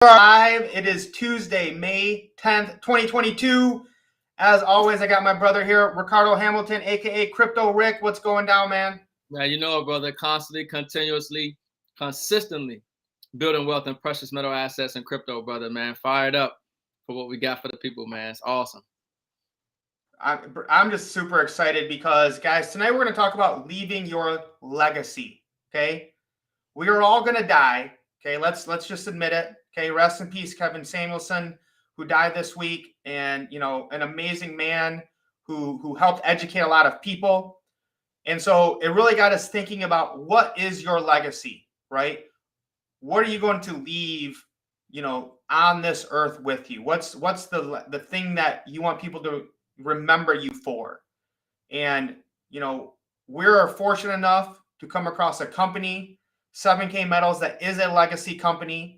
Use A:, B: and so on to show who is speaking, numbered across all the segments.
A: Live. It is Tuesday, May 10th, 2022. As always, I got my brother here, Ricardo Hamilton, aka Crypto Rick. What's going down, man?
B: Now, you know, brother, constantly, continuously, consistently building wealth in precious metal assets and crypto, brother, man. Fired up for what we got for the people, man. It's awesome.
A: I'm just super excited because, guys, tonight we're going to talk about leaving your legacy. Okay, we are all going to die. Okay, let's just admit it. Okay, rest in peace, Kevin Samuelson, who died this week, and an amazing man who helped educate a lot of people. And so it really got us thinking about what is your legacy, right? What are you going to leave, on this earth with you? What's the thing that you want people to remember you for? And we're fortunate enough to come across a company, 7K Metals, that is a legacy company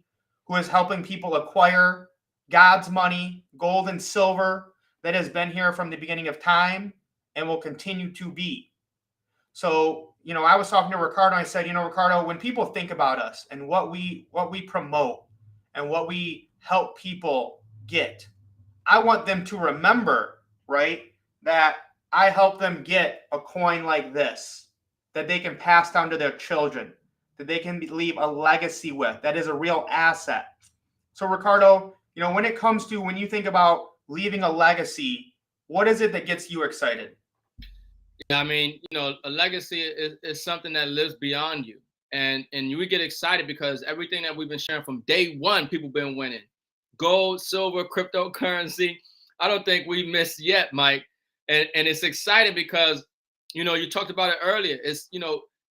A: who is helping people acquire God's money, gold and silver, that has been here from the beginning of time and will continue to be. So, I was talking to Ricardo, and I said, Ricardo, when people think about us and what we promote and what we help people get, I want them to remember, right, that I help them get a coin like this that they can pass down to their children, that they can leave a legacy with, that is a real asset. So, Ricardo, when you think about leaving a legacy, what is it that gets you excited?
B: Yeah, I mean, a legacy is something that lives beyond you. And we get excited because everything that we've been sharing from day one, people been winning. Gold, silver, cryptocurrency. I don't think we missed yet, Mike. And it's exciting because, you talked about it earlier. It's,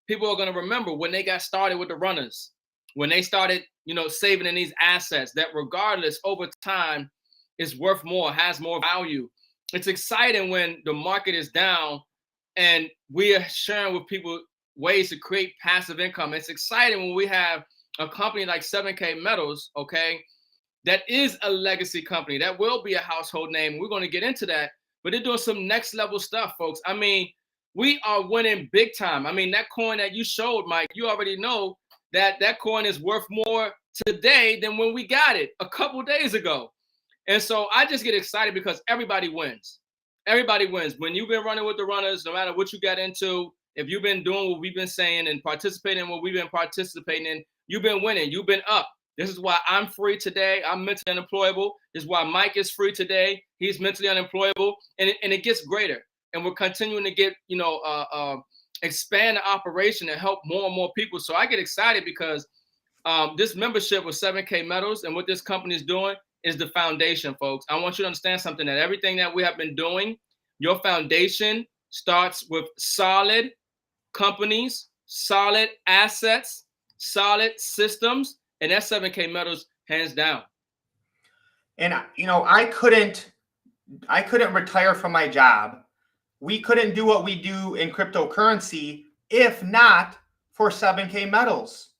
B: people are going to remember when they got started with the runners, when they started, saving in these assets, that regardless over time is worth more, has more value. It's exciting when the market is down and we are sharing with people ways to create passive income. It's exciting when we have a company like 7K Metals, okay, that is a legacy company, that will be a household name. We're going to get into that, but they're doing some next level stuff, folks. I mean, we are winning big time. I mean, that coin that you showed, Mike, you already know that coin is worth more today than when we got it a couple days ago. And so I just get excited because everybody wins. Everybody wins. When you've been running with the runners, no matter what you got into, if you've been doing what we've been saying and participating in what we've been participating in, you've been winning. You've been up. This is why I'm free today. I'm mentally unemployable. This is why Mike is free today. He's mentally unemployable. And it gets greater. And we're continuing to get, expand the operation and help more and more people. So I get excited because this membership with 7K Metals and what this company is doing is the foundation, folks. I want you to understand something, that everything that we have been doing, your foundation starts with solid companies, solid assets, solid systems, and that's 7K Metals hands down.
A: And I couldn't retire from my job. We couldn't do what we do in cryptocurrency if not for 7K Metals.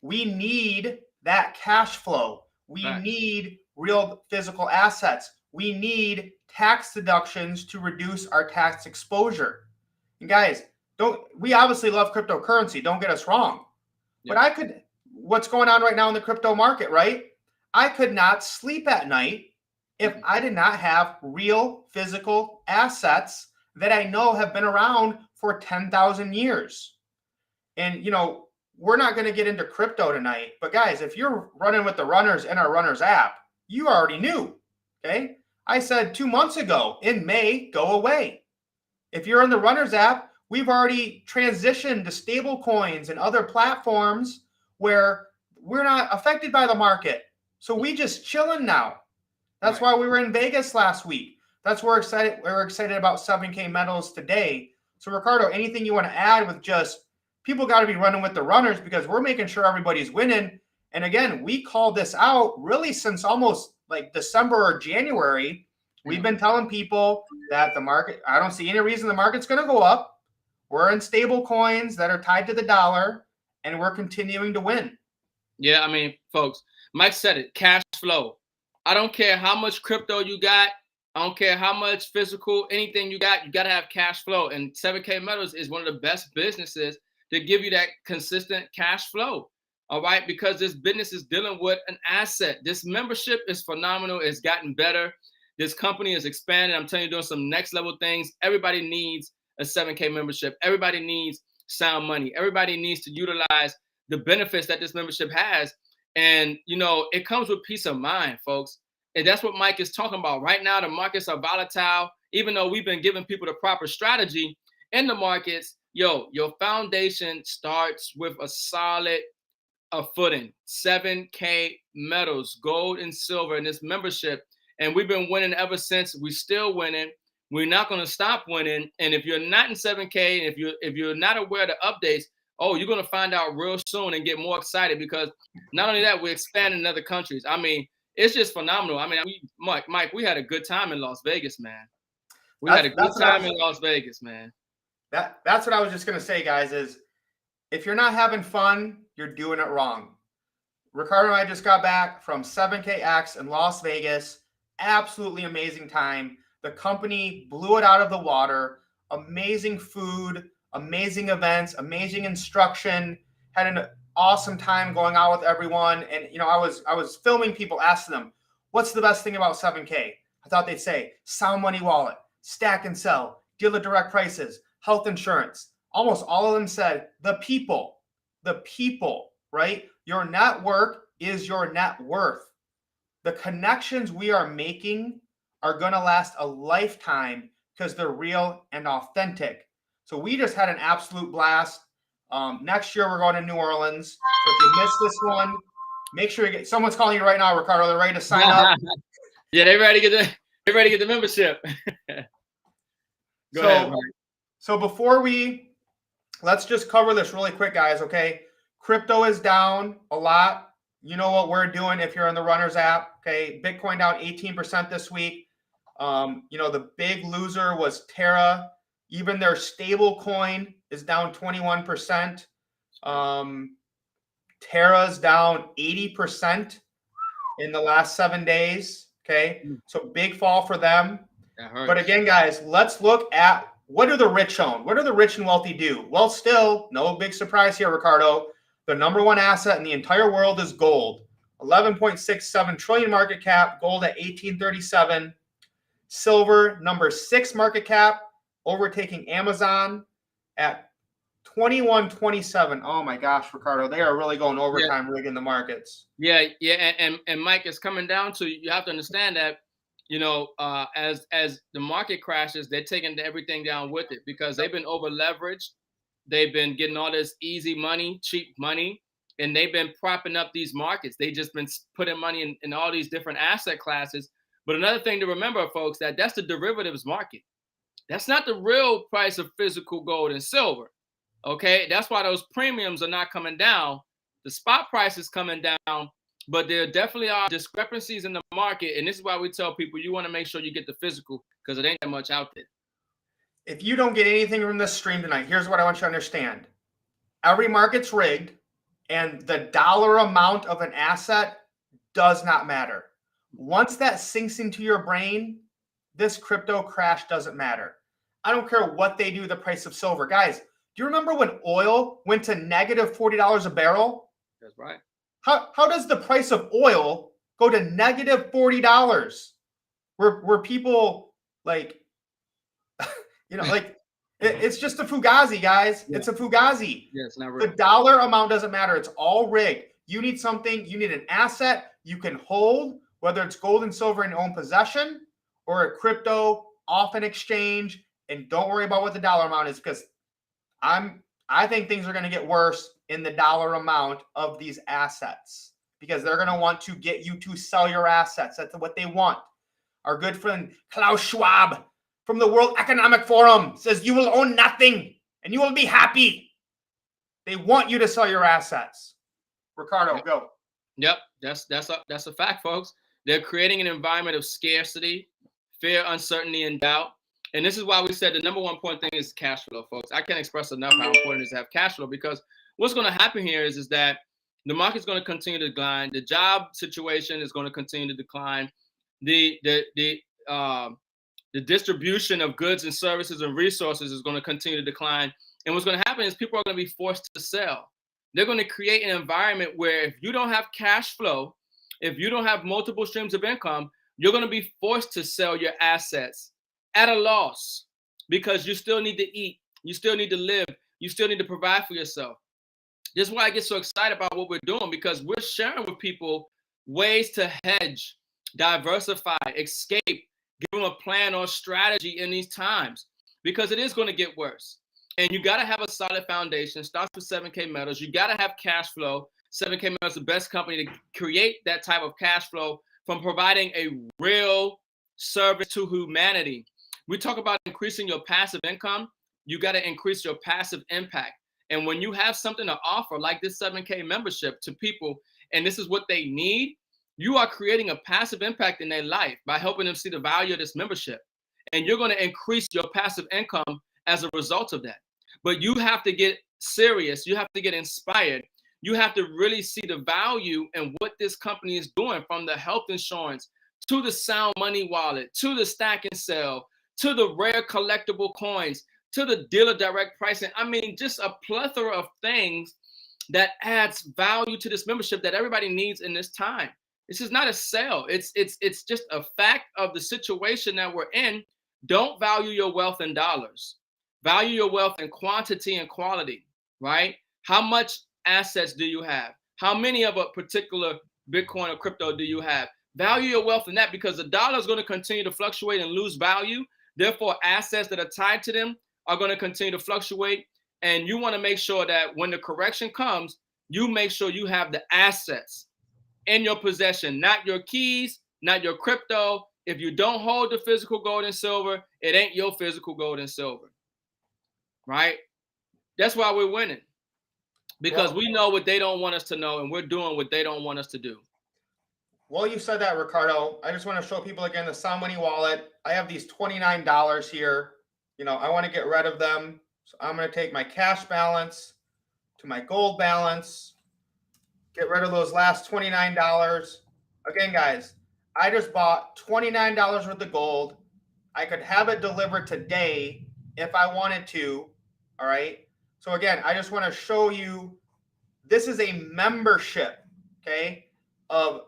A: We need that cash flow. We need real physical assets. We need tax deductions to reduce our tax exposure. And guys, we obviously love cryptocurrency, don't get us wrong. Yep. But what's going on right now in the crypto market, right? I could not sleep at night if I did not have real physical assets that I know have been around for 10,000 years. And, we're not going to get into crypto tonight, but guys, if you're running with the runners in our runners app, you already knew, okay? I said 2 months ago, in May, go away. If you're in the runners app, we've already transitioned to stable coins and other platforms where we're not affected by the market. So we just chilling now. That's why we were in Vegas last week. That's why we're excited about 7K Metals today. So Ricardo, anything you want to add with just people got to be running with the runners, because we're making sure everybody's winning. And again, we called this out really since almost like December or January. We've been telling people that the market, I don't see any reason the market's going to go up. We're in stable coins that are tied to the dollar, and we're continuing to win.
B: Yeah, I mean, folks, Mike said it, cash flow. I don't care how much crypto you got. I don't care how much physical, anything you got to have cash flow. And 7K Metals is one of the best businesses to give you that consistent cash flow. all right, because this business is dealing with an asset. This membership is phenomenal. It's gotten better. This company is expanding. I'm telling you, doing some next level things. Everybody needs a 7K membership. Everybody needs sound money. Everybody needs to utilize the benefits that this membership has. And, you know, it comes with peace of mind, folks. And that's what Mike is talking about. Right now, the markets are volatile. Even though we've been giving people the proper strategy in the markets, your foundation starts with a solid footing. 7K medals, gold and silver in this membership. And we've been winning ever since. We're still winning. We're not going to stop winning. And if you're not in 7K, and if you're not aware of the updates, oh, you're going to find out real soon and get more excited, because not only that, we're expanding in other countries. I mean, it's just phenomenal. I mean, Mike, we had a good time in Las Vegas, man. We had a good time in Las Vegas, man.
A: That's what I was just going to say, guys, is if you're not having fun, you're doing it wrong. Ricardo and I just got back from 7KX in Las Vegas. Absolutely amazing time. The company blew it out of the water. Amazing food, amazing events, amazing instruction. Had an awesome time going out with everyone. And, you know, I was filming people, asking them, what's the best thing about 7K? I thought they'd say sound money wallet, stack and sell, dealer direct prices, health insurance. Almost all of them said the people, right? Your network is your net worth. The connections we are making are going to last a lifetime because they're real and authentic. So we just had an absolute blast. Next year, we're going to New Orleans. So if you missed this one, make sure you get, someone's calling you right now, Ricardo. They're ready to sign up.
B: Yeah, they're ready to get the membership. Go ahead, Mark.
A: So let's just cover this really quick, guys, okay? Crypto is down a lot. You know what we're doing if you're in the Runners app, okay? Bitcoin down 18% this week. You know, the big loser was Terra. Even their stable coin is down 21%. Terra's down 80% in the last 7 days, okay? So big fall for them. But again, guys, let's look at what do the rich own? What do the rich and wealthy do? Well, still, no big surprise here, Ricardo. The number one asset in the entire world is gold. 11.67 trillion market cap, gold at 1837. Silver, number 6 market cap, overtaking Amazon at 2127. Oh my gosh, Ricardo, they are really going overtime rigging the markets.
B: Yeah, and Mike, it's coming down to, you have to understand that, you know, as the market crashes, they're taking everything down with it, because they've been over leveraged. They've been getting all this easy money, cheap money, and they've been propping up these markets. They've just been putting money in all these different asset classes. But another thing to remember, folks, that's the derivatives market. That's not the real price of physical gold and silver. Okay, that's why those premiums are not coming down. The spot price is coming down, but there definitely are discrepancies in the market. And this is why we tell people, you want to make sure you get the physical, because it ain't that much out there.
A: If you don't get anything from this stream tonight, here's what I want you to understand. Every market's rigged, and the dollar amount of an asset does not matter. Once that sinks into your brain, this crypto crash doesn't matter. I don't care what they do with the price of silver. Guys, do you remember when oil went to negative $40 a barrel?
B: That's right.
A: How does the price of oil go to negative $40? Were people like, you know, like it's just a fugazi, guys. Yeah. It's a fugazi.
B: Yeah, it's not real.
A: The dollar amount doesn't matter. It's all rigged. You need something. You need an asset you can hold, whether it's gold and silver in your own possession or a crypto off an exchange. And don't worry about what the dollar amount is, because I think things are going to get worse in the dollar amount of these assets, because they're going to want to get you to sell your assets. That's what they want. Our good friend Klaus Schwab from the World Economic Forum says you will own nothing and you will be happy. They want you to sell your assets. Ricardo, go.
B: Yep, that's a fact, folks. They're creating an environment of scarcity, fear, uncertainty, and doubt. And this is why we said the number one important thing is cash flow, folks. I can't express enough how important it is to have cash flow, because what's going to happen here is that the market's going to continue to decline. The job situation is going to continue to decline. The distribution of goods and services and resources is going to continue to decline. And what's going to happen is people are going to be forced to sell. They're going to create an environment where if you don't have cash flow, if you don't have multiple streams of income, you're going to be forced to sell your assets at a loss because you still need to eat. You still need to live. You still need to provide for yourself. This is why I get so excited about what we're doing, because we're sharing with people ways to hedge, diversify, escape, give them a plan or strategy in these times, because it is going to get worse. And you got to have a solid foundation. Starts with 7K Metals. You got to have cash flow. 7K Metals is the best company to create that type of cash flow from providing a real service to humanity. We talk about increasing your passive income. You got to increase your passive impact. And when you have something to offer, like this 7K membership to people, and this is what they need, you are creating a passive impact in their life by helping them see the value of this membership. And you're going to increase your passive income as a result of that. But you have to get serious. You have to get inspired. You have to really see the value in what this company is doing, from the health insurance to the sound money wallet, to the stack and sell, to the rare collectible coins, to the dealer direct pricing. I mean, just a plethora of things that adds value to this membership that everybody needs in this time. This is not a sale. It's just a fact of the situation that we're in. Don't value your wealth in dollars. Value your wealth in quantity and quality, right? How much assets do you have? How many of a particular Bitcoin or crypto do you have? Value your wealth in that, because the dollar is going to continue to fluctuate and lose value. Therefore, assets that are tied to them are going to continue to fluctuate. And you want to make sure that when the correction comes, you make sure you have the assets in your possession, not your keys, not your crypto. If you don't hold the physical gold and silver, it ain't your physical gold and silver, right? That's why we're winning, because we know what they don't want us to know, and we're doing what they don't want us to do.
A: Well, you said that, Ricardo. I just want to show people again the Sound Money wallet. I have these $29 here. You know, I want to get rid of them. So I'm going to take my cash balance to my gold balance, get rid of those last $29. Again, guys, I just bought $29 worth of gold. I could have it delivered today if I wanted to. All right. So again, I just want to show you, this is a membership, okay, of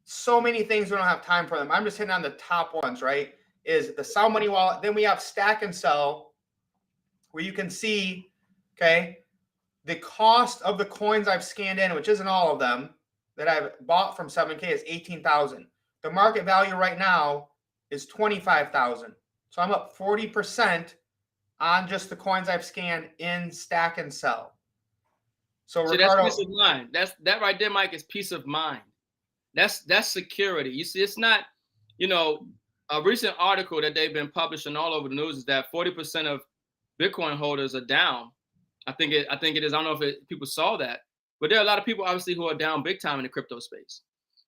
A: so many things. We don't have time for them. I'm just hitting on the top ones, right? Is the Sound Money wallet. Then we have Stack and Sell, where you can see, okay, the cost of the coins I've scanned in, which isn't all of them, that I've bought from 7K is 18,000. The market value right now is 25,000. So I'm up 40% on just the coins I've scanned in Stack and Sell. So
B: See,
A: Ricardo,
B: that's peace of mind. That right there, Mike, is peace of mind. That's security. You see, it's not, you know, a recent article that they've been publishing all over the news is that 40% of Bitcoin holders are down. I think it is. I don't know if people saw that, but there are a lot of people obviously who are down big time in the crypto space,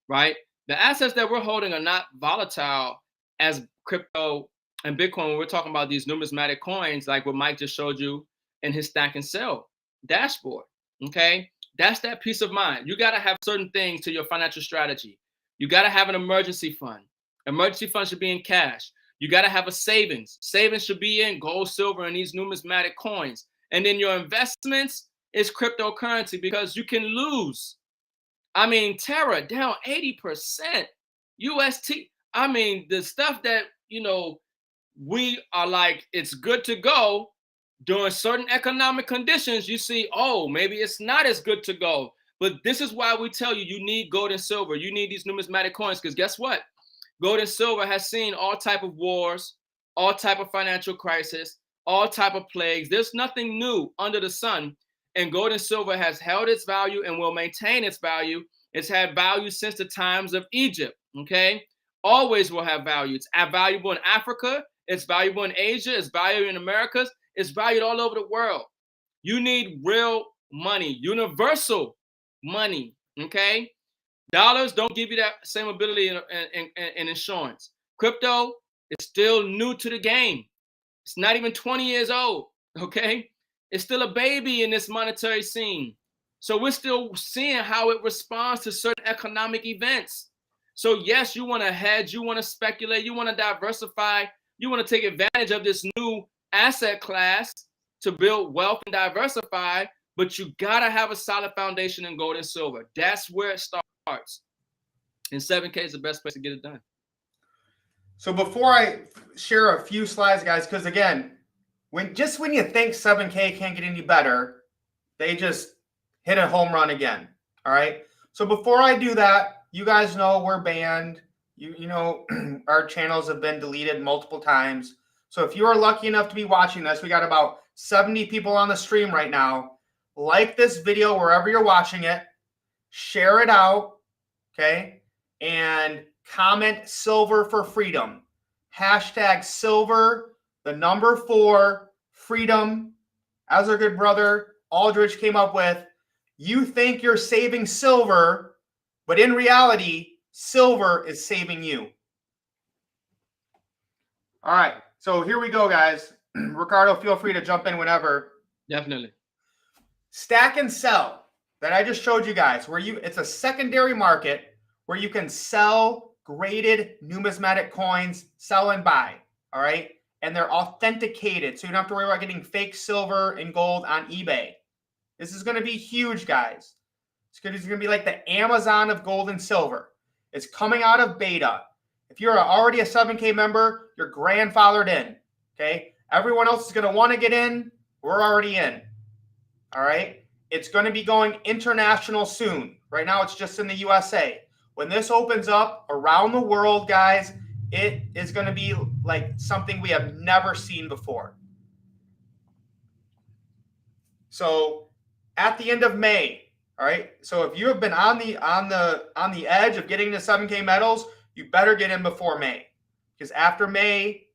B: right? The assets that we're holding are not volatile as crypto and Bitcoin. When we're talking about these numismatic coins, like what Mike just showed you in his Stack and Sell dashboard, okay? That's that peace of mind. You got to have certain things to your financial strategy. You got to have an emergency fund. Emergency fund should be in cash. You got to have a savings. Savings should be in gold, silver, and these numismatic coins. And then your investments is cryptocurrency, because you can lose. I mean, Terra down 80%. UST. I mean, the stuff that, you know, we are like, it's good to go. During certain economic conditions, you see, oh, maybe it's not as good to go. But this is why we tell you, you need gold and silver. You need these numismatic coins, because guess what? Gold and silver has seen all type of wars, all type of financial crisis, all type of plagues. There's nothing new under the sun. And gold and silver has held its value and will maintain its value. It's had value since the times of Egypt, okay? Always will have value. It's valuable in Africa. It's valuable in Asia. It's valuable in Americas. It's valued all over the world. You need real money, universal money, okay? Dollars don't give you that same ability in insurance. Crypto is still new to the game. It's not even 20 years old, okay? It's still a baby in this monetary scene. So we're still seeing how it responds to certain economic events. So yes, you want to hedge, you want to speculate, you want to diversify, you want to take advantage of this new asset class to build wealth and diversify, but you gotta have a solid foundation in gold and silver. That's where it starts. And 7K is the best place to get it done.
A: So before I share a few slides, guys, because again, when you think 7K can't get any better, they just hit a home run again. All right. So before I do that, you guys know we're banned. You know our channels have been deleted multiple times. So if you are lucky enough to be watching this, we got about 70 people on the stream right now. Like this video wherever you're watching it, share it out, okay, and comment silver for freedom. Hashtag silver, the number 4, freedom, as our good brother Aldrich came up with. You think you're saving silver, but in reality, silver is saving you. All right, so here we go, guys. Ricardo, feel free to jump in whenever.
B: Definitely.
A: Stack and sell that I just showed you guys, where it's a secondary market where you can sell graded numismatic coins, sell and buy. All right, and they're authenticated, so you don't have to worry about getting fake silver and gold on eBay. This is going to be huge, guys. It's going to be like the Amazon of gold and silver. It's coming out of beta. If you're already a 7K member, you're grandfathered in. Okay, everyone else is going to want to get in. We're already in. All right, it's going to be going international soon. Right now, it's just in the USA. When this opens up around the world, guys, it is going to be like something we have never seen before. So at the end of May, all right. So if you have been on the edge of getting to 7K medals, you better get in before May, because after May,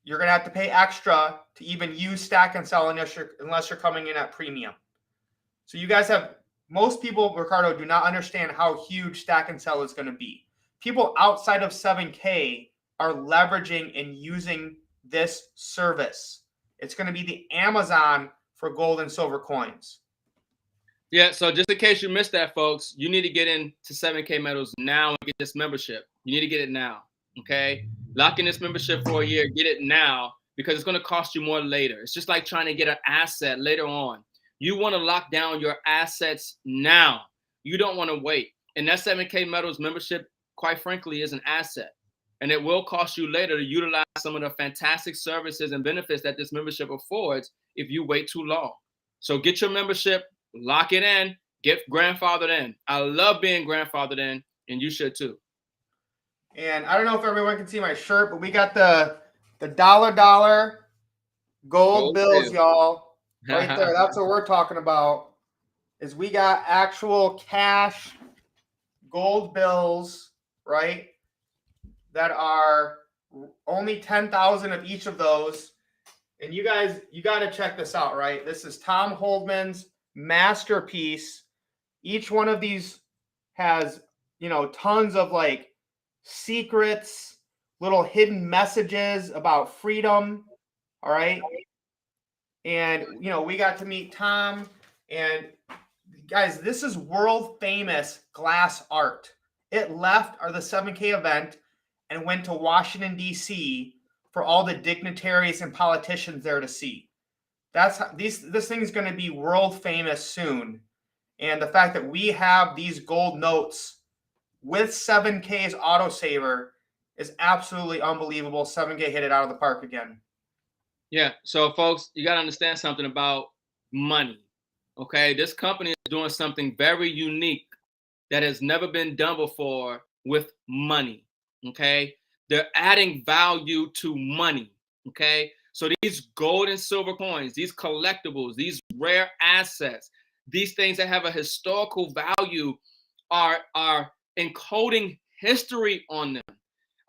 A: you're going to have to pay extra to even use stack and sell unless you're coming in at premium. So you guys have, most people, Ricardo, do not understand how huge stack and sell is going to be. People outside of 7K are leveraging and using this service. It's going to be the Amazon for gold and silver coins.
B: Yeah, so just in case you missed that, folks, you need to get into 7K medals now and get this membership. You need to get it now, okay? Lock in this membership for a year. Get it now, because it's going to cost you more later. It's just like trying to get an asset later on. You want to lock down your assets now. You don't want to wait. And that 7K medals membership, quite frankly, is an asset. And it will cost you later to utilize some of the fantastic services and benefits that this membership affords if you wait too long. So get your membership, lock it in, get grandfathered in. I love being grandfathered in, and you should too.
A: And I don't know if everyone can see my shirt, but we got the dollar gold bills, y'all. Right there. That's what we're talking about. Is we got actual cash gold bills, right? That are only 10,000 of each of those. And you guys, you got to check this out, right? This is Tom Holdman's masterpiece. Each one of these has, you know, tons of like secrets, little hidden messages about freedom. All right. And, you know, we got to meet Tom. And guys, this is world famous glass art. It left the 7K event and went to Washington, D.C. for all the dignitaries and politicians there to see. That's how, this thing is going to be world famous soon. And the fact that we have these gold notes with 7K's autosaver is absolutely unbelievable. 7K hit it out of the park again.
B: Yeah. So, folks, you got to understand something about money. Okay. This company is doing something very unique that has never been done before with money. Okay. They're adding value to money. Okay. So these gold and silver coins, these collectibles, these rare assets, these things that have a historical value are encoding history on them.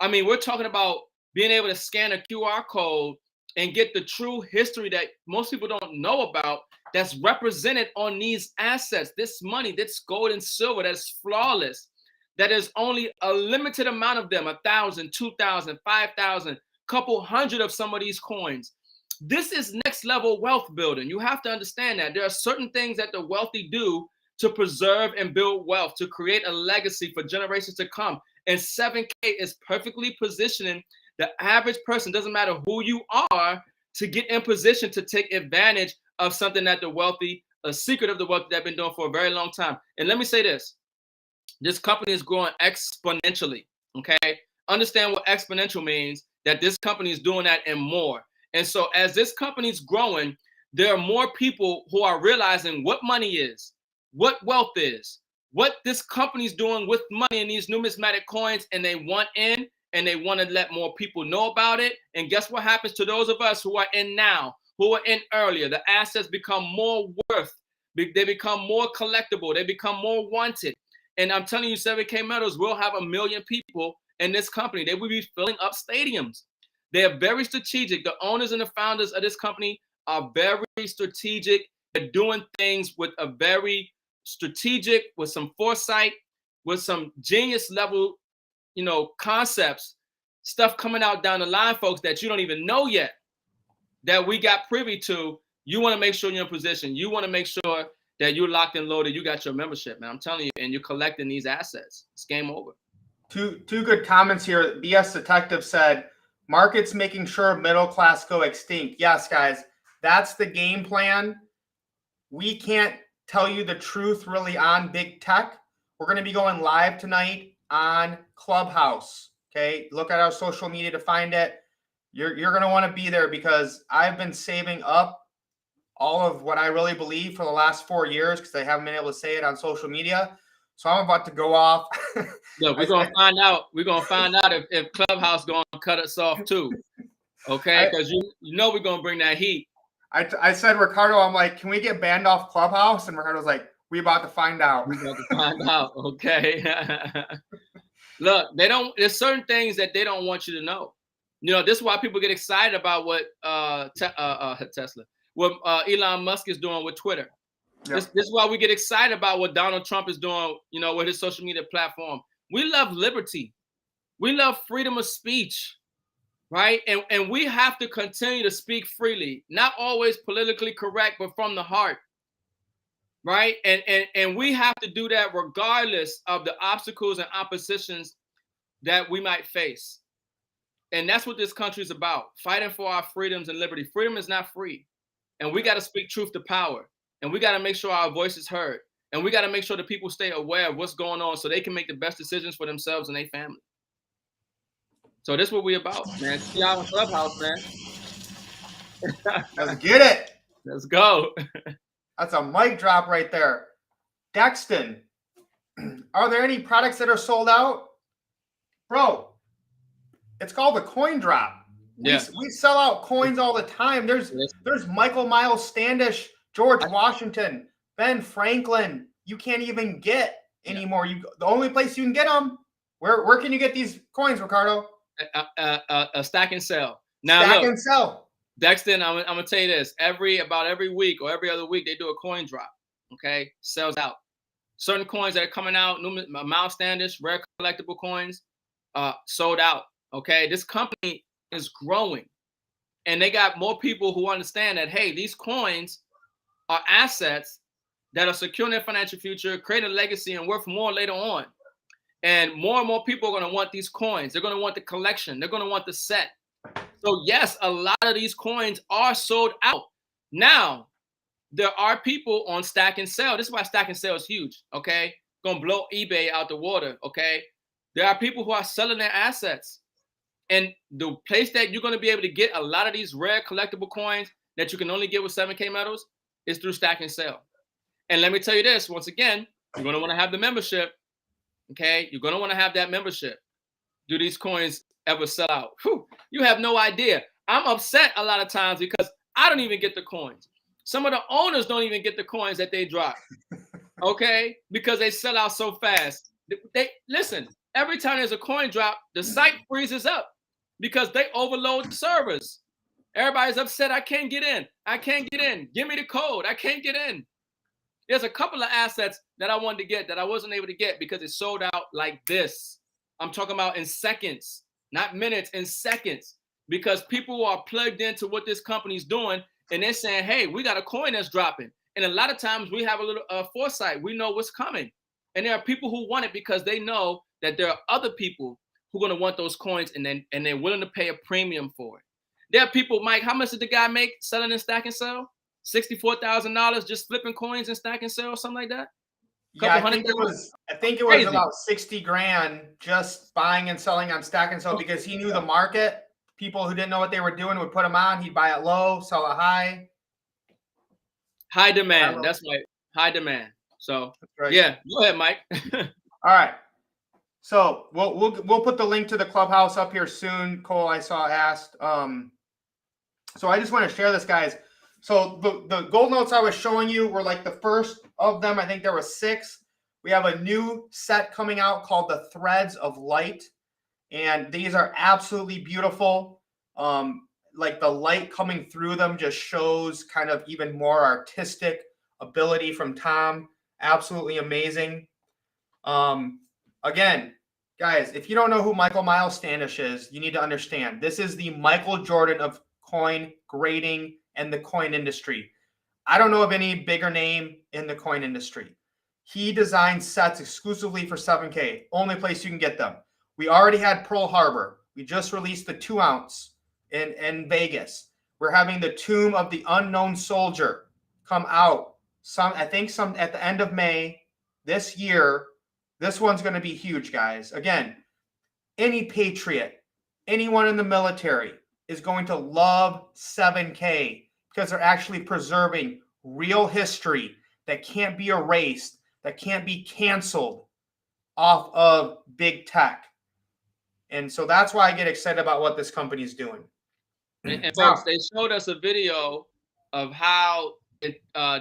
B: I mean, we're talking about being able to scan a QR code and get the true history that most people don't know about that's represented on these assets, this money, this gold and silver that's flawless, that is only a limited amount of them, 1,000, 2,000, 5,000, couple hundred of some of these coins. This is next level wealth building. You have to understand that there are certain things that the wealthy do to preserve and build wealth, to create a legacy for generations to come. And 7K is perfectly positioning the average person, doesn't matter who you are, to get in position to take advantage of something that the wealthy a secret of the work they've been doing for a very long time. And let me say this company is growing exponentially, okay? Understand what exponential means, that this company is doing that and more. And so as this company is growing, there are more people who are realizing what money is, what wealth is, what this company's doing with money in these numismatic coins, and they want in, and they want to let more people know about it. And guess what happens to those of us who are in now, who are in earlier? The assets become more worth. They become more collectible. They become more wanted. And I'm telling you, 7K Metals will have 1 million people in this company. They will be filling up stadiums. They are very strategic. The owners and the founders of this company are very strategic. They're doing things with a very strategic, with some foresight, with some genius level, concepts, stuff coming out down the line, folks, that you don't even know yet, that we got privy to. You want to make sure you're in position. You want to make sure that you're locked and loaded. You got your membership, man. I'm telling you, and you're collecting these assets. It's game over.
A: Two good comments here. BS Detective said, markets making sure middle class go extinct. Yes, guys, that's the game plan. We can't tell you the truth really on big tech. We're going to be going live tonight on Clubhouse. Okay, look at our social media to find it. You're going to want to be there, because I've been saving up all of what I really believe for the last 4 years, because I haven't been able to say it on social media. So I'm about to go off.
B: Look, we're gonna find out. We're gonna find out if Clubhouse gonna cut us off too. Okay, because we're gonna bring that heat.
A: I said, Ricardo, I'm like, can we get banned off Clubhouse? And Ricardo's like, we about to find out.
B: We're about to find out. Okay. Look, there's certain things that they don't want you to know. This is why people get excited about what Tesla, what Elon Musk is doing with Twitter. Yep. This is why we get excited about what Donald Trump is doing, with his social media platform. We love liberty. We love freedom of speech, right? And we have to continue to speak freely, not always politically correct, but from the heart, right? And we have to do that regardless of the obstacles and oppositions that we might face. And that's what this country is about, fighting for our freedoms and liberty. Freedom is not free. And we got to speak truth to power. And we got to make sure our voice is heard. And we got to make sure that people stay aware of what's going on so they can make the best decisions for themselves and their family. So this is what we're about, man. See y'all in Clubhouse, man.
A: Let's get it.
B: Let's go.
A: That's a mic drop right there. Dexton, are there any products that are sold out? Bro, it's called a coin drop. Yeah. We sell out coins all the time. There's Michael Miles Standish, George Washington, Ben Franklin. You can't even get anymore. The only place you can get them. Where can you get these coins, Ricardo?
B: A stack and sell. Now
A: stack and sell.
B: Dexton, I'm gonna tell you this. About every week or every other week, they do a coin drop. Okay, sells out. Certain coins that are coming out, Miles Standish, rare collectible coins, sold out. Okay, this company is growing, and they got more people who understand that, hey, these coins are assets that are securing their financial future, creating a legacy, and worth more later on. And more people are going to want these coins. They're going to want the collection. They're going to want the set. So yes, a lot of these coins are sold out. Now, there are people on stack and sell. This is why stack and sell is huge, okay? Going to blow eBay out the water, okay? There are people who are selling their assets. And the place that you're going to be able to get a lot of these rare collectible coins that you can only get with 7K Metals is through stack and sell. And let me tell you this, once again, you're going to want to have the membership, okay? You're going to want to have that membership. Do these coins ever sell out? Whew, you have no idea. I'm upset a lot of times because I don't even get the coins. Some of the owners don't even get the coins that they drop, okay? Because they sell out so fast. Listen, every time there's a coin drop, the site freezes up because they overload the servers. Everybody's upset. I can't get in. I can't get in. Give me the code. I can't get in. There's a couple of assets that I wanted to get that I wasn't able to get because it sold out like this. I'm talking about in seconds, not minutes, in seconds, because people are plugged into what this company's doing and they're saying, hey, we got a coin that's dropping. And a lot of times we have a little foresight. We know what's coming. And there are people who want it because they know that there are other people who are going to want those coins and they're willing to pay a premium for it. There are people, Mike, how much did the guy make selling and stack and sell? $64,000 just flipping coins and stacking sales, something like that.
A: Yeah, I think it was
B: Crazy.
A: about 60 grand just buying and selling on stack and sell because he knew the market. People who didn't know what they were doing would put them on. He'd buy it low, sell it high.
B: High demand. That's right. High demand. So
A: right.
B: Yeah, go ahead, Mike.
A: All right. So we'll put the link to the clubhouse up here soon. Cole, I saw asked. So I just want to share this, guys. So the gold notes I was showing you were like the first of them. I think there were 6. We have a new set coming out called the Threads of Light, and these are absolutely beautiful. Like the light coming through them just shows kind of even more artistic ability from Tom. Absolutely amazing. Again, guys, if you don't know who Michael Miles Standish is, you need to understand this is the Michael Jordan of coin grading and the coin industry. I don't know of any bigger name in the coin industry. He designed sets exclusively for 7K, only place you can get them. We already had Pearl Harbor. We just released the 2 ounce in Vegas. We're having the Tomb of the Unknown Soldier come out. I think at the end of May this year. This one's going to be huge, guys. Again, any patriot, anyone in the military is going to love 7K because they're actually preserving real history that can't be erased, that can't be canceled off of big tech. And so that's why I get excited about what this company is doing.
B: And folks, they showed us a video of how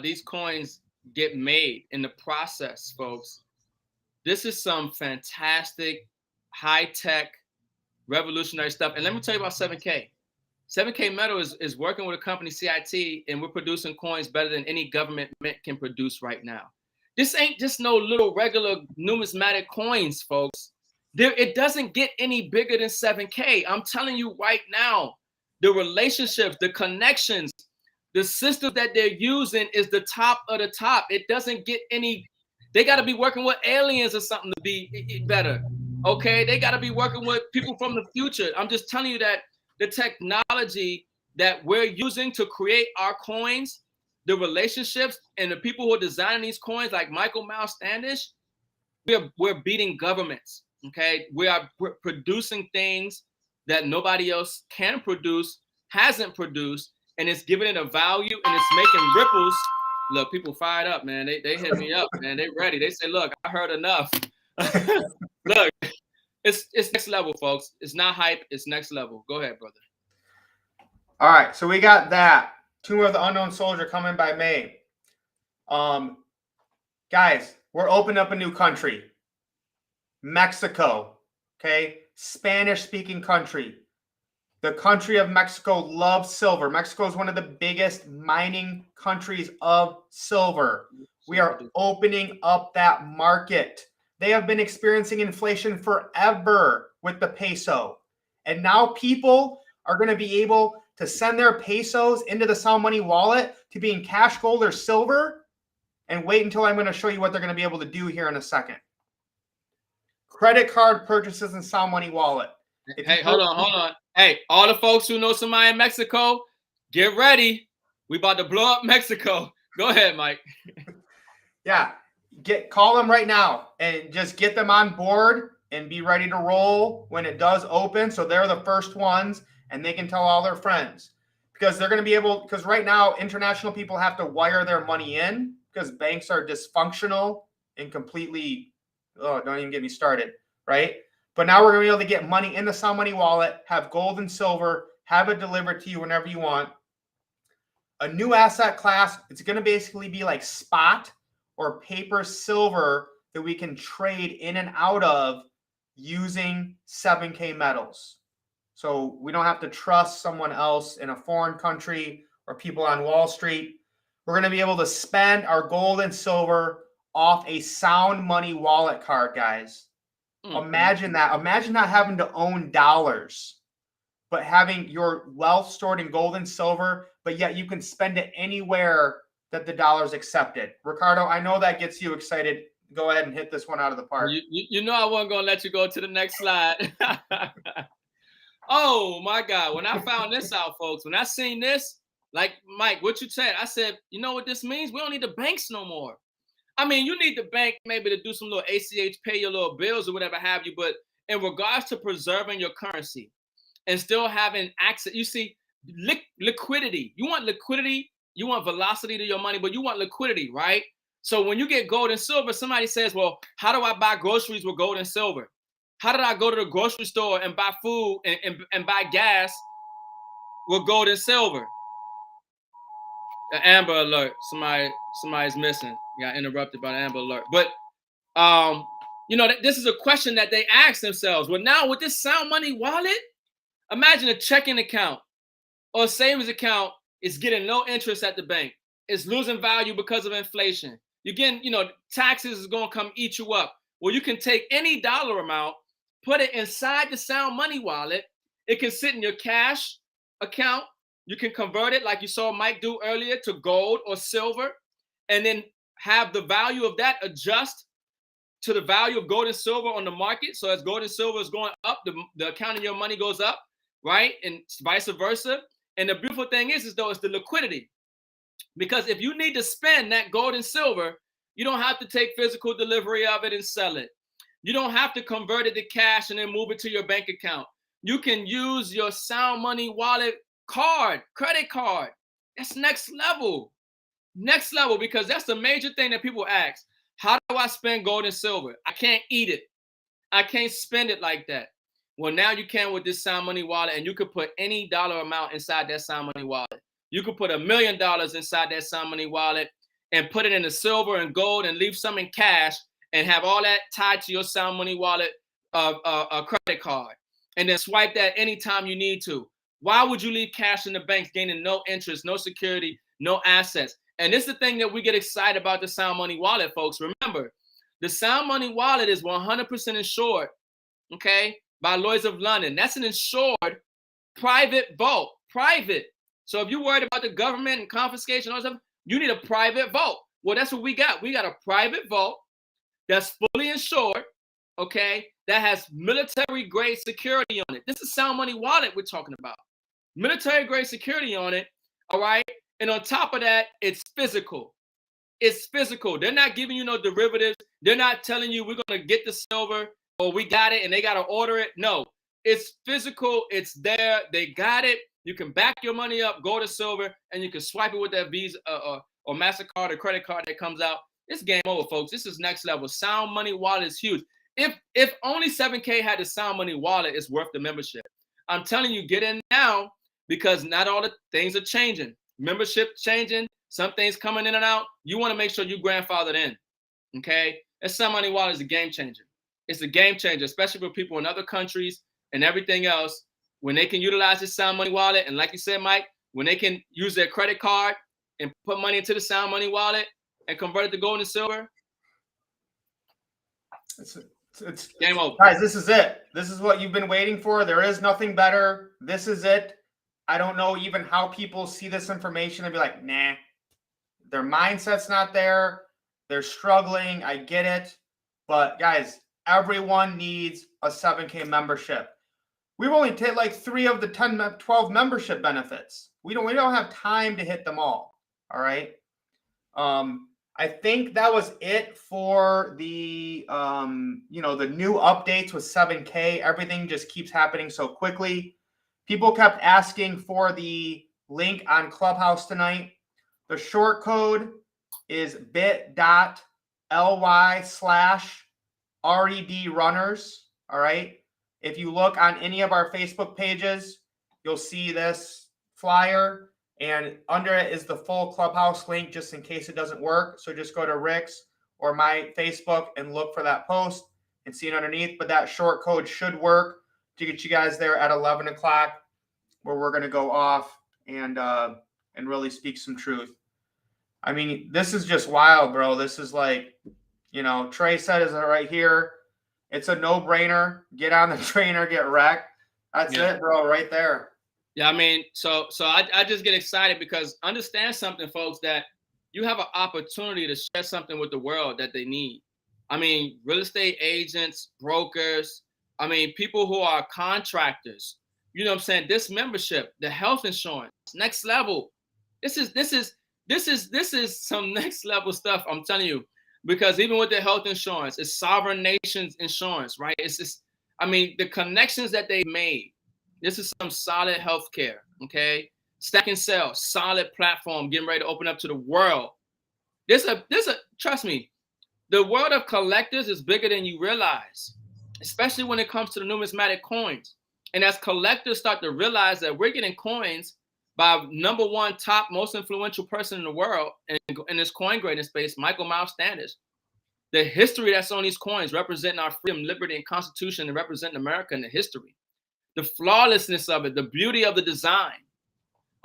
B: these coins get made in the process, folks. This is some fantastic, high-tech, revolutionary stuff. And let me tell you about 7K. 7K Metal is working with a company, CIT, and we're producing coins better than any government mint can produce right now. This ain't just no little regular numismatic coins, folks. It doesn't get any bigger than 7K. I'm telling you right now, the relationships, the connections, the system that they're using is the top of the top. It doesn't get any. They got to be working with aliens or something to be better. Okay, they got to be working with people from the future. I'm just telling you that the technology that we're using to create our coins, the relationships, and the people who are designing these coins, like Michael Miles Standish, we're beating governments. Okay, we're producing things that nobody else can produce, hasn't produced, and it's giving it a value, and it's making ripples. Look, people fired up, man. They hit me up, man. They ready. They say, look, I heard enough. Look, it's next level, folks. It's not hype. It's next level. Go ahead, brother.
A: All right, so we got that. Tomb of the Unknown Soldier coming by May. Guys, we're opening up a new country. Mexico, okay? Spanish-speaking country. The country of Mexico loves silver. Mexico is one of the biggest mining countries of silver. We are opening up that market. They have been experiencing inflation forever with the peso. And now people are going to be able to send their pesos into the Sound Money wallet to be in cash, gold, or silver. And wait until I'm going to show you what they're going to be able to do here in a second. Credit card purchases in Sound Money wallet.
B: Hey, hold on. Hey, all the folks who know somebody in Mexico, get ready. We about to blow up Mexico. Go ahead, Mike.
A: Yeah, call them right now and just get them on board and be ready to roll when it does open. So they're the first ones, and they can tell all their friends because they're going to be able. Because right now, international people have to wire their money in because banks are dysfunctional and completely. Oh, don't even get me started, right? But now we're going to be able to get money in the Sound Money wallet, have gold and silver, have it delivered to you whenever you want. A new asset class, it's going to basically be like spot or paper silver that we can trade in and out of using 7K metals. So we don't have to trust someone else in a foreign country or people on Wall Street. We're going to be able to spend our gold and silver off a Sound Money wallet card, guys. Imagine that. Imagine not having to own dollars, but having your wealth stored in gold and silver, but yet you can spend it anywhere that the dollar's accepted. Ricardo, I know that gets you excited. Go ahead and hit this one out of the park.
B: You know I wasn't going to let you go to the next slide. Oh, my God. When I found this out, folks, when I seen this, Like Mike, what you said, I said, you know what this means? We don't need the banks no more. I mean, you need the bank maybe to do some little ACH, pay your little bills or whatever have you. But in regards to preserving your currency and still having access, you see, liquidity. You want liquidity, you want velocity to your money, but you want liquidity, right? So when you get gold and silver, somebody says, well, how do I buy groceries with gold and silver? How did I go to the grocery store and buy food and buy gas with gold and silver? An Amber Alert. Somebody's missing. Got interrupted by the Amber Alert. But you know, this is a question that they ask themselves. Well, now with this Sound Money wallet, imagine a checking account or a savings account is getting no interest at the bank. It's losing value because of inflation. You're getting, you know, taxes is going to come eat you up. Well, you can take any dollar amount, put it inside the Sound Money wallet. It can sit in your cash account. You can convert it like you saw Mike do earlier to gold or silver, and then have the value of that adjust to the value of gold and silver on the market. So as gold and silver is going up, the account of your money goes up, right? And vice versa. And the beautiful thing is though, it's the liquidity. Because if you need to spend that gold and silver, you don't have to take physical delivery of it and sell it. You don't have to convert it to cash and then move it to your bank account. You can use your Sound Money wallet card, credit card. That's next level. Next level, because that's the major thing that people ask. How do I spend gold and silver? I can't eat it. I can't spend it like that. Well, now you can with this Sound Money wallet, and you could put any dollar amount inside that Sound Money wallet. You could put $1 million inside that Sound Money wallet and put it in the silver and gold and leave some in cash and have all that tied to your Sound Money wallet credit card. And then swipe that anytime you need to. Why would you leave cash in the banks gaining no interest, no security, no assets? And this is the thing that we get excited about the Sound Money wallet, folks. Remember, the Sound Money wallet is 100% insured, okay, by Lloyd's of London. That's an insured private vault, private. So if you're worried about the government and confiscation and all that stuff, you need a private vault. Well, that's what we got. We got a private vault that's fully insured, okay, that has military-grade security on it. This is Sound Money wallet we're talking about. Military-grade security on it, all right? And on top of that, it's physical. It's physical. They're not giving you no derivatives. They're not telling you we're going to get the silver or we got it and they got to order it. No, it's physical. It's there. They got it. You can back your money up, go to silver, and you can swipe it with that Visa or MasterCard or credit card that comes out. It's game over, folks. This is next level. Sound Money wallet is huge. If only 7K had the Sound Money wallet, it's worth the membership. I'm telling you, get in now because not all the things are changing. Membership changing, some things coming in and out. You want to make sure you grandfathered in, okay? That Sound Money wallet is a game changer. It's a game changer, especially for people in other countries and everything else. When they can utilize this Sound Money wallet, and like you said, Mike, when they can use their credit card and put money into the Sound Money wallet and convert it to gold and silver,
A: it's
B: game over.
A: Guys, this is it. This is what you've been waiting for. There is nothing better. This is it. I don't know even how people see this information and be like, nah, their mindset's not there. They're struggling. I get it. But guys, everyone needs a 7K membership. We've only hit like 3 of the 12 membership benefits. We don't have time to hit them all. All right. I think that was it for the the new updates with 7K. Everything just keeps happening so quickly. People kept asking for the link on Clubhouse tonight. The short code is bit.ly/RED All right. If you look on any of our Facebook pages, you'll see this flyer. And under it is the full Clubhouse link just in case it doesn't work. So just go to Rick's or my Facebook and look for that post and see it underneath. But that short code should work to get you guys there at 11 o'clock where we're going to go off and really speak some truth. I mean, this is just wild, bro. This is like, Trey said is right here. It's a no-brainer. Get on the train or get wrecked. That's it, bro, right there.
B: Yeah, I mean, so I just get excited because understand something, folks, that you have an opportunity to share something with the world that they need. I mean, real estate agents, brokers, I mean, people who are contractors, you know what I'm saying? This membership, the health insurance, next level. This is some next level stuff. I'm telling you, because even with the health insurance, it's sovereign nations insurance, right? It's just, I mean, the connections that they made. This is some solid healthcare. Okay, Stack and Sell, solid platform, getting ready to open up to the world. Trust me, the world of collectors is bigger than you realize, especially when it comes to the numismatic coins. And as collectors start to realize that we're getting coins by number one top most influential person in the world in this coin grading space, Michael Miles Standish. The history that's on these coins representing our freedom, liberty, and constitution, and representing America in the history. The flawlessness of it, the beauty of the design.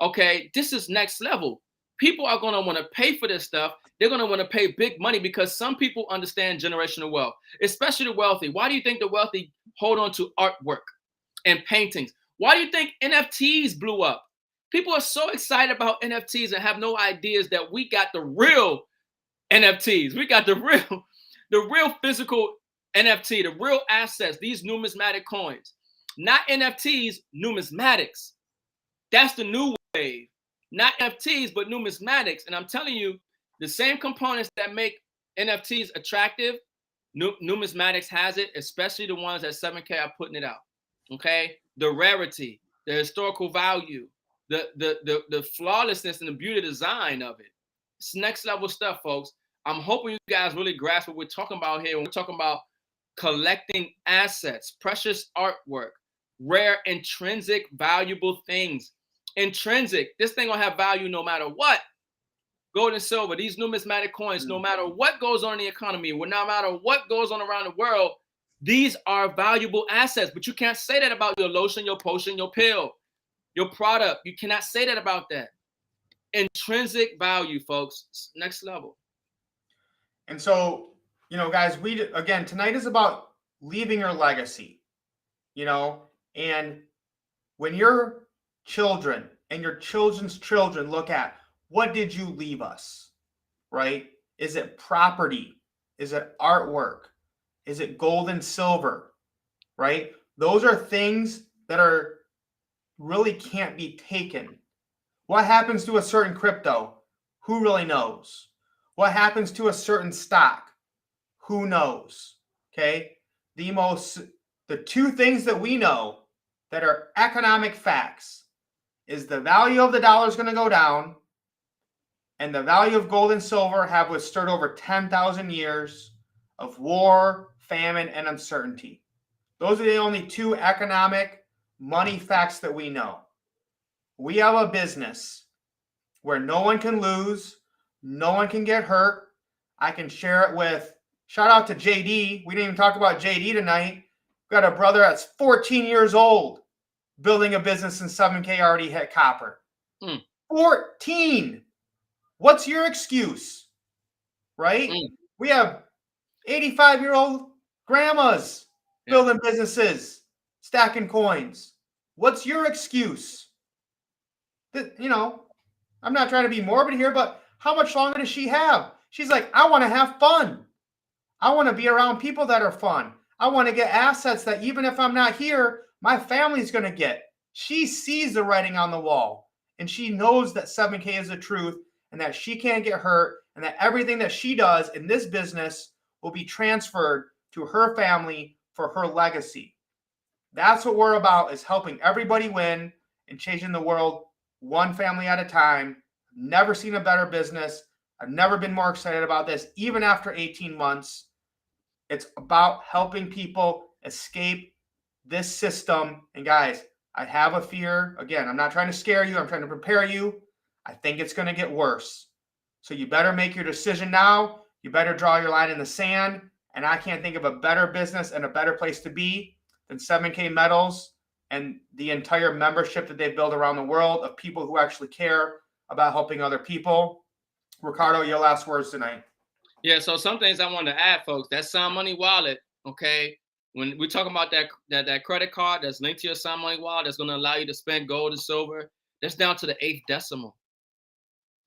B: Okay, this is next level. People are going to want to pay for this stuff. They're going to want to pay big money because some people understand generational wealth, especially the wealthy. Why do you think the wealthy hold on to artwork and paintings? Why do you think NFTs blew up? People are so excited about NFTs and have no ideas that we got the real NFTs. We got the real physical NFT, the real assets, these numismatic coins. Not NFTs, numismatics. That's the new wave. Not NFTs, but numismatics. And I'm telling you, the same components that make NFTs attractive, numismatics has it, especially the ones that 7K are putting it out. Okay? The rarity, the historical value, the flawlessness and the beauty design of it. It's next level stuff, folks. I'm hoping you guys really grasp what we're talking about here. When we're talking about collecting assets, precious artwork, rare, intrinsic, valuable things. Intrinsic, this thing gonna have value no matter what. Gold and silver, these numismatic coins, no matter what goes on in the economy, no matter what goes on around the world, these are valuable assets. But you can't say that about your lotion, your potion, your pill, your product. You cannot say that about that. Intrinsic value, folks. It's next level.
A: And so, guys, again, tonight is about leaving your legacy, and when your children and your children's children look at, what did you leave us, right? Is it property? Is it artwork? Is it gold and silver, right? Those are things that really can't be taken. What happens to a certain crypto? Who really knows? What happens to a certain stock? Who knows? Okay. The two things that we know that are economic facts is the value of the dollar is going to go down, and the value of gold and silver have withstood over 10,000 years of war, famine, and uncertainty. Those are the only two economic money facts that we know. We have a business where no one can lose, no one can get hurt. I can share it with, shout out to JD. We didn't even talk about JD tonight. We've got a brother that's 14 years old building a business, and 7K already hit copper. 14. What's your excuse? Right? We have 85-year-old grandmas building businesses, stacking coins. What's your excuse? I'm not trying to be morbid here, but how much longer does she have? She's like, I want to have fun. I want to be around people that are fun. I want to get assets that even if I'm not here, my family's going to get. She sees the writing on the wall, and she knows that 7K is the truth and that she can't get hurt, and that everything that she does in this business will be transferred to her family for her legacy. That's what we're about, is helping everybody win and changing the world one family at a time. I've never seen a better business. I've never been more excited about this, even after 18 months. It's about helping people escape this system. And guys, I have a fear. Again, I'm not trying to scare you. I'm trying to prepare you. I think it's going to get worse. So you better make your decision now. You better draw your line in the sand. And I can't think of a better business and a better place to be than 7K Metals and the entire membership that they build around the world of people who actually care about helping other people. Ricardo, your last words tonight.
B: Yeah, so some things I wanted to add, folks. That Sound Money wallet, okay? When we're talking about that credit card that's linked to your Sound Money wallet that's going to allow you to spend gold and silver, that's down to the 8th decimal.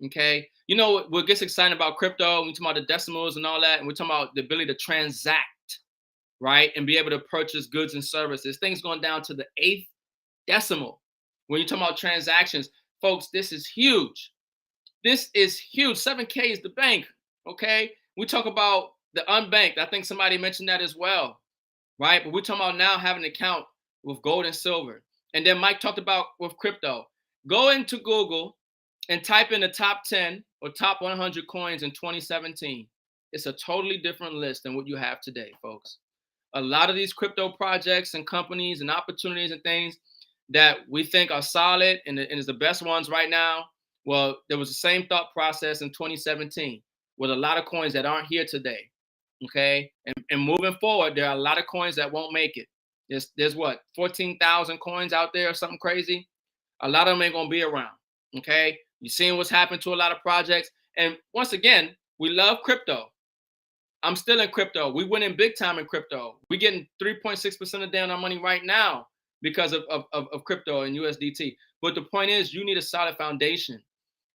B: Okay? You know what gets exciting about crypto? We talk about the decimals and all that, and we're talking about the ability to transact, right? And be able to purchase goods and services. Things going down to the 8th decimal. When you talk about transactions, folks, this is huge. This is huge. 7K is the bank. Okay. We talk about the unbanked. I think somebody mentioned that as well. Right. But we're talking about now having an account with gold and silver. And then Mike talked about with crypto. Go into Google and type in the top 10 or top 100 coins in 2017. It's a totally different list than what you have today, folks. A lot of these crypto projects and companies and opportunities and things that we think are solid and is the best ones right now. Well, there was the same thought process in 2017 with a lot of coins that aren't here today. Okay. And moving forward, there are a lot of coins that won't make it. There's what, 14,000 coins out there or something crazy. A lot of them ain't going to be around. Okay. You're seeing what's happened to a lot of projects. And once again, we love crypto. I'm still in crypto. We winning big time in crypto. We're getting 3.6% a day on our money right now because of crypto and USDT. But the point is, you need a solid foundation.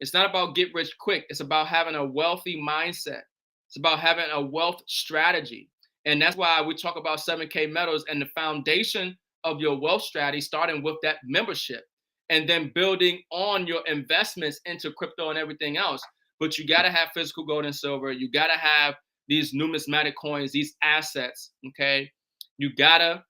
B: It's not about get rich quick. It's about having a wealthy mindset. It's about having a wealth strategy. And that's why we talk about 7K metals and the foundation of your wealth strategy, starting with that membership and then building on your investments into crypto and everything else. But you got to have physical gold and silver. You got to have these numismatic coins, these assets, okay? You got to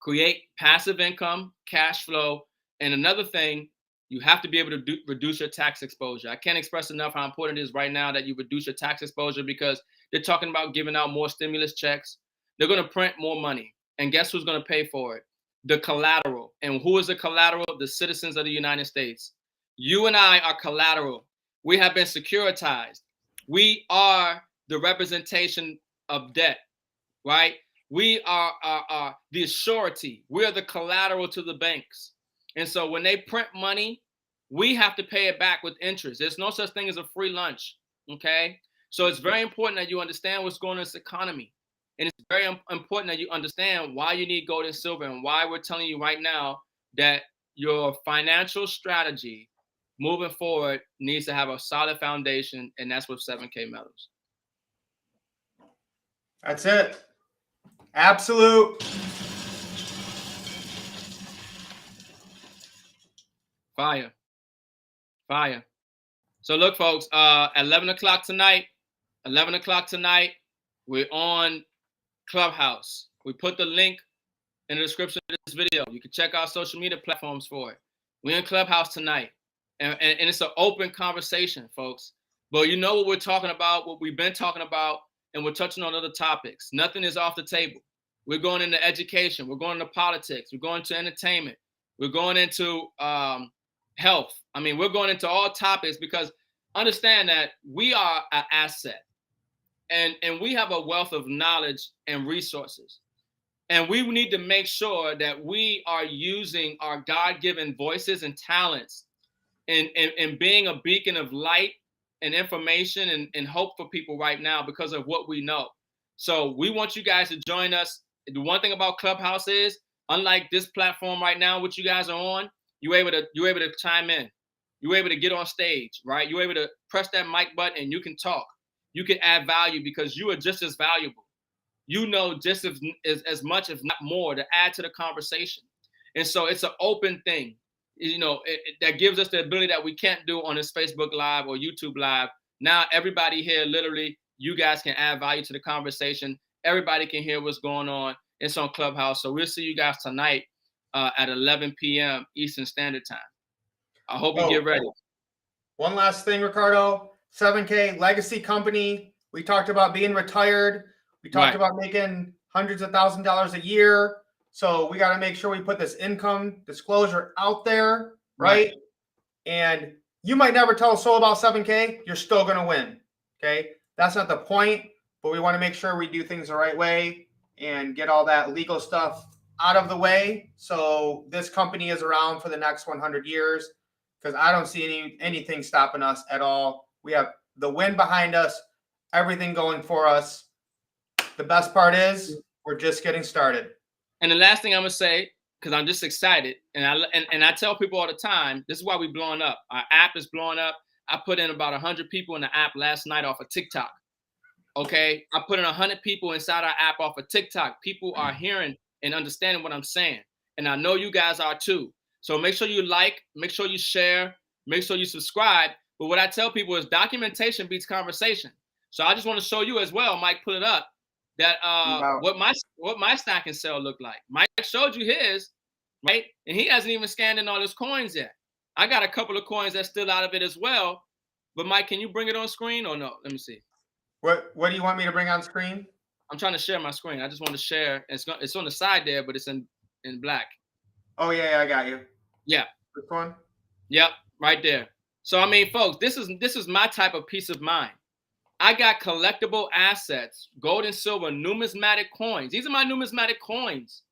B: create passive income, cash flow. And another thing, you have to be able to reduce your tax exposure. I can't express enough how important it is right now that you reduce your tax exposure, because they're talking about giving out more stimulus checks. They're going to print more money. And guess who's going to pay for it? The collateral. And who is the collateral? The citizens of the United States. You and I are collateral. We have been securitized. We are the representation of debt, right? We are the surety. We are the collateral to the banks. And so when they print money, we have to pay it back with interest. There's no such thing as a free lunch, okay? So it's very important that you understand what's going on in this economy. And it's very important that you understand why you need gold and silver and why we're telling you right now that your financial strategy moving forward needs to have a solid foundation, and that's with 7K metals.
A: That's it. Absolute
B: fire. So look, folks, at 11 o'clock tonight, we're on Clubhouse. We put the link in the description of this video. You can check our social media platforms for it. We're in Clubhouse tonight. And it's an open conversation, folks. But you know what we're talking about, what we've been talking about, and we're touching on other topics. Nothing is off the table. We're going into education. We're going into politics. We're going to entertainment. We're going into health. I mean, we're going into all topics, because understand that we are an asset. And we have a wealth of knowledge and resources. And we need to make sure that we are using our God-given voices and talents and being a beacon of light and information and hope for people right now because of what we know. So we want you guys to join us. The one thing about Clubhouse is, unlike this platform right now, which you guys are on, you're able to chime in. You're able to get on stage, right? You're able to press that mic button and you can talk. You can add value because you are just as valuable. You know just as much, if not more, to add to the conversation. And so it's an open thing. You know, that gives us the ability that we can't do on this Facebook Live or YouTube Live. Now, everybody here, literally, you guys can add value to the conversation. Everybody can hear what's going on. It's on Clubhouse. So we'll see you guys tonight at 11 p.m. Eastern Standard Time. I hope you get ready.
A: One last thing, Ricardo. 7K legacy company. We talked about being retired. We talked about making hundreds of $1,000s a year. So we got to make sure we put this income disclosure out there, right? And you might never tell a soul about 7K. You're still going to win, okay? That's not the point, but we want to make sure we do things the right way and get all that legal stuff out of the way. So this company is around for the next 100 years, because I don't see anything stopping us at all. We have the wind behind us, everything going for us. The best part is we're just getting started.
B: And the last thing I'm gonna say, because I'm just excited, and I tell people all the time, this is why we're blowing up. Our app is blowing up. I put in about 100 people in the app last night off of TikTok. Okay, I put in 100 people inside our app off of TikTok. People are hearing and understanding what I'm saying, and I know you guys are too. So make sure you like, make sure you share, make sure you subscribe. But what I tell people is documentation beats conversation. So I just want to show you as well, Mike, put it up, that what my stack and sell look like. Mike showed you his, right? And he hasn't even scanned in all his coins yet. I got a couple of coins that's still out of it as well. But Mike, can you bring it on screen or no? Let me see.
A: What do you want me to bring on screen?
B: I'm trying to share my screen. I just want to share. It's on the side there, but it's in black.
A: Oh yeah, I got you.
B: Yeah.
A: This one?
B: Yep, right there. So I mean, folks, this is my type of peace of mind. I got collectible assets, gold and silver, numismatic coins. These are my numismatic coins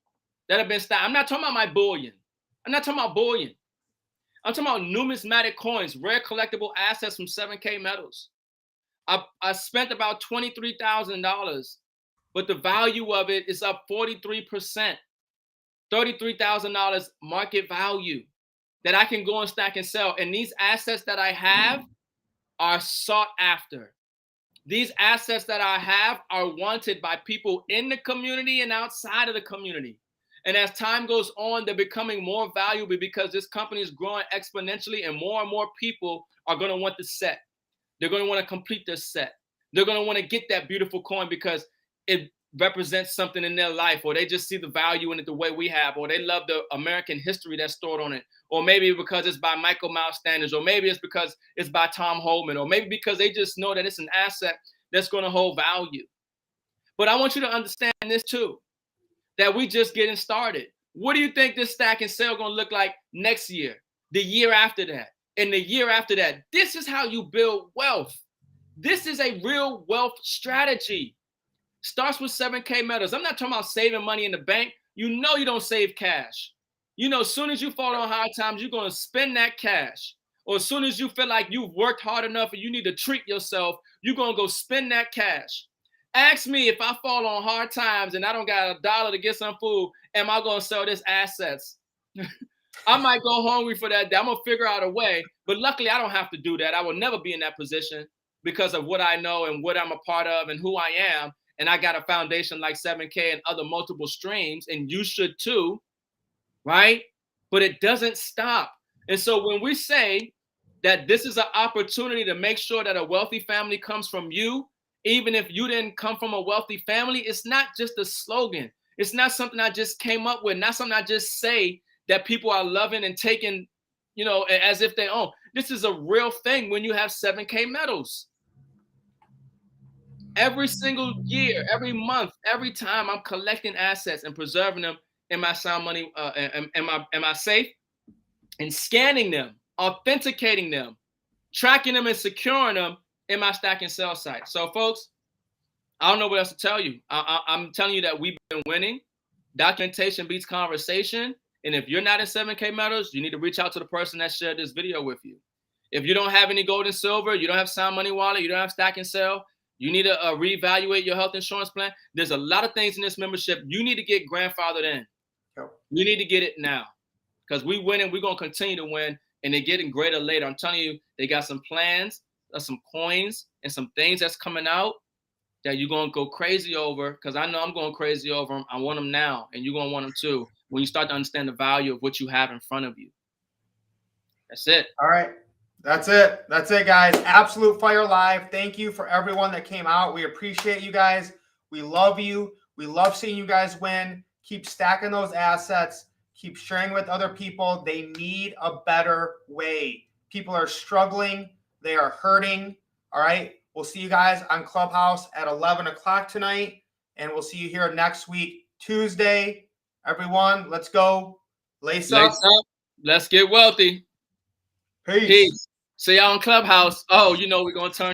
B: that have been stacked. I'm not talking about my bullion. I'm not talking about bullion. I'm talking about numismatic coins, rare collectible assets from 7K Metals. I spent about $23,000, but the value of it is up 43%. $33,000 market value that I can go and stack and sell. And these assets that I have are sought after. These assets that I have are wanted by people in the community and outside of the community. And as time goes on, they're becoming more valuable because this company is growing exponentially and more people are going to want the set. They're going to want to complete their set. They're going to want to get that beautiful coin because it represents something in their life, or they just see the value in it the way we have, or they love the American history that's stored on it, or maybe because it's by Michael Miles Standish, or maybe it's because it's by Tom Holman, or maybe because they just know that it's an asset that's going to hold value. But I want you to understand this too, that we just getting started. What do you think this stack and sale going to look like next year, the year after that, and the year after that? This is how you build wealth. This is a real wealth strategy. Starts with 7K Metals. I'm not talking about saving money in the bank. You know you don't save cash. You know, as soon as you fall on hard times, you're going to spend that cash. Or as soon as you feel like you've worked hard enough and you need to treat yourself, you're going to go spend that cash. Ask me, if I fall on hard times and I don't got $1 to get some food, am I going to sell this assets? I might go hungry for that day. I'm going to figure out a way. But luckily, I don't have to do that. I will never be in that position because of what I know and what I'm a part of and who I am. And I got a foundation like 7K and other multiple streams, and you should too, right? But it doesn't stop. And so when we say that this is an opportunity to make sure that a wealthy family comes from you, even if you didn't come from a wealthy family, it's not just a slogan. It's not something I just came up with, not something I just say that people are loving and taking, you know, as if they own. This is a real thing when you have 7K Metals. Every single year, every month, every time I'm collecting assets and preserving them in my sound money, in my safe, and scanning them, authenticating them, tracking them and securing them in my stack and sell site. So folks, I don't know what else to tell you. I'm telling you that we've been winning. Documentation beats conversation. And if you're not in 7K Metals, you need to reach out to the person that shared this video with you. If you don't have any gold and silver, you don't have Sound Money Wallet, you don't have stack and sell, you need to reevaluate your health insurance plan. There's a lot of things in this membership you need to get grandfathered in.
A: Yep.
B: You need to get it now because we winning. We're going to continue to win, and they're getting greater later. I'm telling you, they got some plans, some coins, and some things that's coming out that you're going to go crazy over because I know I'm going crazy over them. I want them now, and you're going to want them too when you start to understand the value of what you have in front of you. That's it.
A: All right. That's it. That's it, guys. Absolute Fire Live. Thank you for everyone that came out. We appreciate you guys. We love you. We love seeing you guys win. Keep stacking those assets. Keep sharing with other people. They need a better way. People are struggling. They are hurting. All right. We'll see you guys on Clubhouse at 11 o'clock tonight. And we'll see you here next week, Tuesday. Everyone, let's go. Lace up.
B: Let's get wealthy.
A: Peace.
B: Peace. See y'all on Clubhouse. Oh, you know we're going to turn